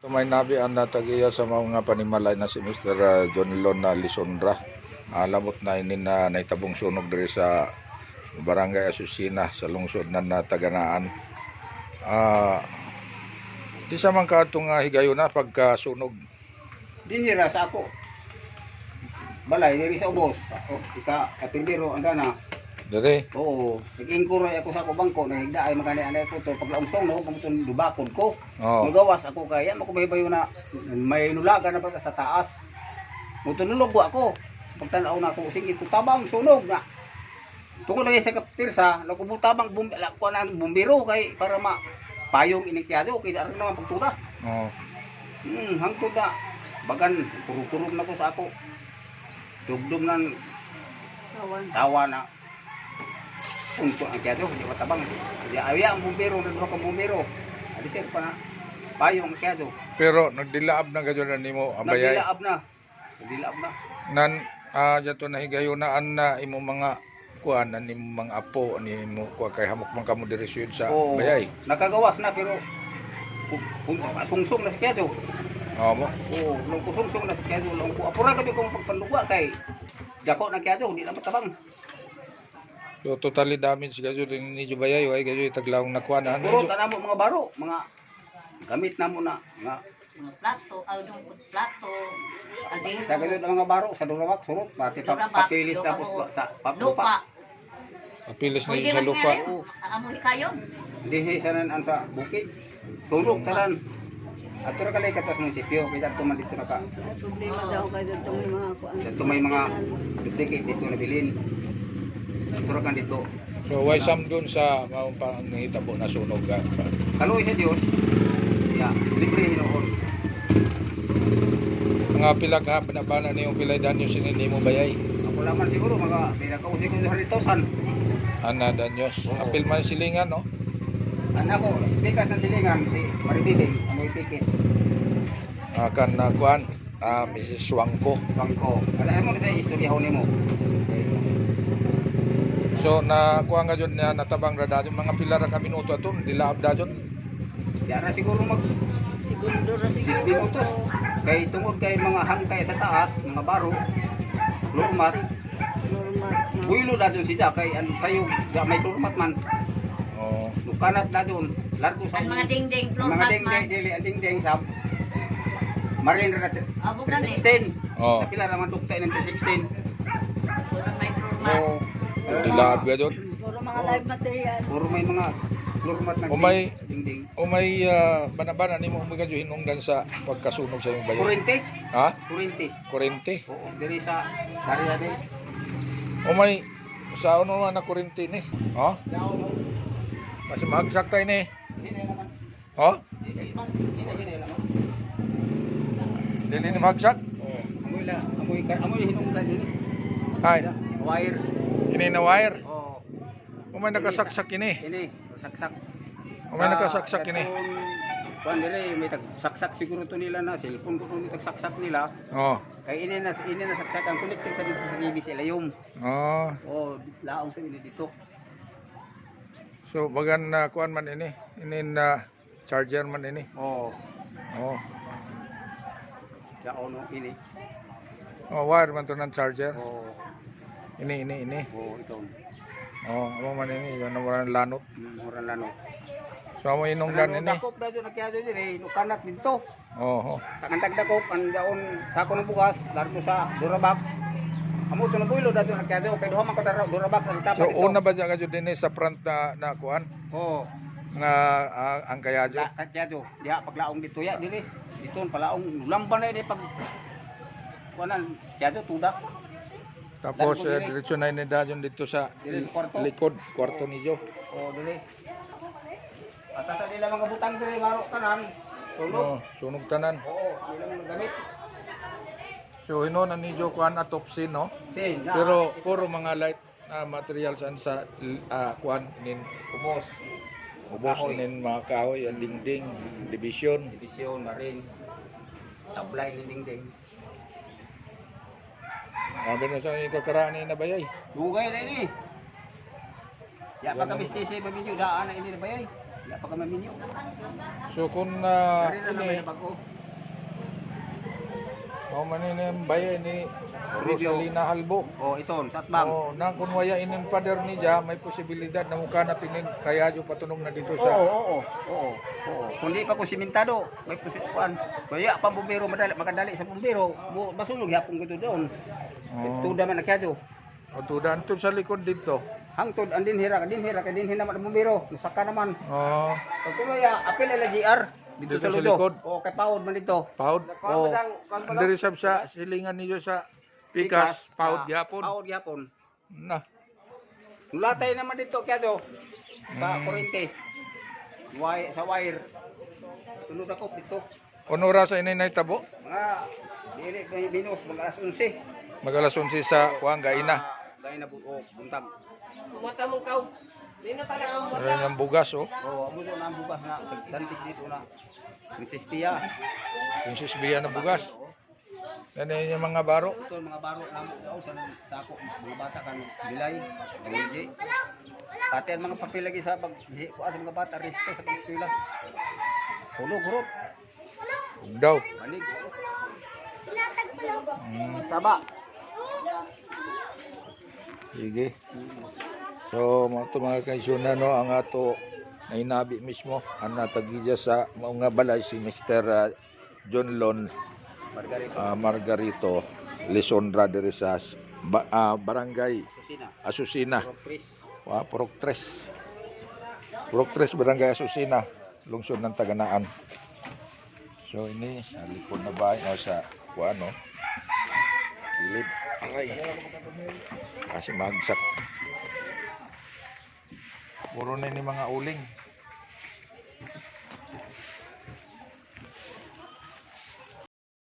Tumay nabi ang natagiya sa mga panimalay na si Mr. John Lon na Lisondra. Alamot na ini na naitabong sunog diri sa Barangay Asusina sa lungsod na Taganaan. Di sa man kaatong higayon na pagkasunog. Dinira sa ako. Balay, diri sa ubos. Kapindiro, anda na. Diri. Oo. Nag-inquiry ako sa ako bangko. Nahigda ay magani-anay ko to. Paglaungsong na ako, pagmutong dubakod ko. Oh. Nagawas ako kaya. Makumahibayo na may nulaga na pa sa taas. Mutunulog ako. Pagtanaw na ako, sige, tabang sunog na. Tungkol lagi sa kaptirsa, nakubutabang bumbiro kay para payong inikyado. Kaya rin naman pagtura. Oh. Hangtod na. Bagan, kurug-kurug na ko sa ako. Dugdug ng sawa na. Punto ang kiyado, hindi matabang. Ayaw ang bumbiro, nagdura kang bumbiro. Adi sir pa na. Payong ang kiyado. Pero nagdilaab na gadyo na nimo abayay. Nagdilaab na. Nagdilaab na. Nan jato na higayon na na imo mga kuan ani mga apo ani mo kuha kay hamok man kamo diri sa Oo, bayay. nakagawas na pero sungsong na si kiyado. Oo mo. Oo, nung kusungsong na si kiyado. Nung apura ka kung pagpanlugwa kay jako na kiyado, hindi na matabang. So totally damage gadyo din ni bayay ay gadyo taglawong nakuha na. Puro tanamo mga baro, mga gamit na mo na. Mga plato, yung plato, sa ganun ang mga baro, sa durawak, surot, pati papilis tapos sa lupa. lupa. Apilis na yun sa lupa. Amoy kayo. Hindi sanan sa bukid. Surot tanan. At tura kalay katas munisipyo, kita tuman dito naka. Problema daw kay dito may mga kuan. Dito may mga duplicate dito na bilin. Tura kan dito. So why some dun sa maong panghitabo na sunog ka. Kaloy sa Dios. Ya, libre hinoon. Mga pila ka panabana niyong pilay danyo sinindi mo bayay. Ako laman siguro mga pinakausi ko sa 100,000. Ana danyos. Apil man silingan no. Anak ko, speakers ng silingan si Marididing, amoy pikit. Akan na kuan Mrs. Wangko. Bangko. Alam mo sa istorya ni mo. So na kuha nga dyan na natabang ra dadyon mga pila ra ka minuto aton dilaab dadyon. Yara siguro Segundo ra 10 siguro. minutos. Kay tungod kay mga hangkay sa taas, mga baro, lumat, Normal. builo na dun siya kay sayog, may lumat man. Oh. Lukanat na dun, largo sa Ang mga dingding, floor mga mat dingding, man. dili ang dingding sa Marin na Abo ka ni. 316. Oh. Sa pila naman tukta ng 316. Kurang may floor mat. Oo. Dilaab gadyon. Puro mga live material. Puro may mga lumat na dingding. O may banabana nimo mo gadyo hinungdan sa pagkasunog sa imong bayay. Kurente? Ha? Kurente. Kurente. Oo, diri sa Daria din. O may sa ano na kurente ni. Ha? Kasi mahagsak tayo ni. Ha? Dili ni mahagsak? Amoy hinungdan din. Hay. Wire. Ini na wire. Oo. O may nakasaksak ini. Ini, saksak. O may nakasaksak ini. Kuan dire may saksak siguro to nila na cellphone ko ni saksak nila. Oh. Kay ini na saksakan connected sa dito sa BBC Layom. Oh. Oh, laong sa ini dito. So bagan na kuan man ini. Ini na charger man ini. Oh, Oh. ya ono ini. Oh, wire man to ng charger. Oh, Ini. oh ito. Oh, amo man ini yung nawalan lanot. Murang lano. So amo inungdan ini. Dakop na dito nakyado dire, nukanat dito. Oh. Takantag dakop ang daon sako ng bugas, largo sa Durabak. Amo to nabuilo dato nakyado kay duha man ka Durabak sa So tapat dito. una ba dyan kadyo din sa front na kuan Oh, nga ang kayadyo. kakyado. Diha paglaong dito ya dire. Dito palaong lamban na ini pag kuanan kyado tudak. Tapos Dali ko diri. diretso na ini dadyon dito sa Diri sa kwarto. likod kwarto niyo. Oh, dire. At ata nila mga butang dire maro tanan. Tulog. Oh, sunog tanan. Oo, nila mga gamit. So hinon ni jo kuan atopsin no. Sin na. Pero puro mga light materials an sa kuan nin ubos. ubos Kahoy. nin mga kahoy, ang dingding, division. Division, marin. Tablay ni dingding. Sabi na sa ikakaraan ni nabayay. Dugay na ini. Ya pagka bisnis sa video daan na ini na bayay. Wala pa ka maminyo. So kung Dari na lang ini may bago. o maninim bayan ni Review. Rosalina Halbo. Oh, ito, sa atbang. O nang kung waya inin pader ni Ja, may posibilidad na mukha na pinin kaya jo patunog na dito Oo, sa oo, oo, oo. Kung di pa ko simentado, may posisyon. Kaya pa bumbero madali makadali sa bumbero, masunog yapon ko to doon. Oh. Tuda man nakyato. o tudan to sa likod dito. Hangtod andin hira, din hinaman ang bumbero. Nasaka naman. Oh, Pag kumaya, apil ala GR dito, Dito sa sa ludo. likod? O kay Paud man dito. paud. O Andiri sab sa silingan niyo sa pikas, paud gyapon. Paud gyapon. Na. Latay naman dito kaya do. Sa Mm. kurente. Sa wire. Tunod ako dito. Onora sa inay tabo. Mga dili kay minus mga alas 11. Magalason si sa kuang gaina. Gaina buo buntag. Mata mong kaw. Di na pala ang Ano ng bugas oh. Oh, amo na ang bukas na santik dito na. Princess Pia. Princess Bia na bugas. Yan yung mga baro. Ito mga baro namo daw sa sako mga bata kan bilay. DJ. Pati ang mga papel lagi sa pag kuha sa mga bata resto sa eskwela. Tulog hurot. Daw. Banig. Mm, Saba. sige. So, mga kaisuna no, ang ato na inabi mismo, ang natagidya sa mga balay si Mr. John Lon Margarito. Margarito Lisondra diri sa Barangay Susina. Asusina. Chris. Purok 3. Purok 3 Barangay Asusina, lungsod ng Taganaan. So ini sa likod na bahay o sa kuano. Kilid. Aray. Kasi magsak. Puro na ni mga uling.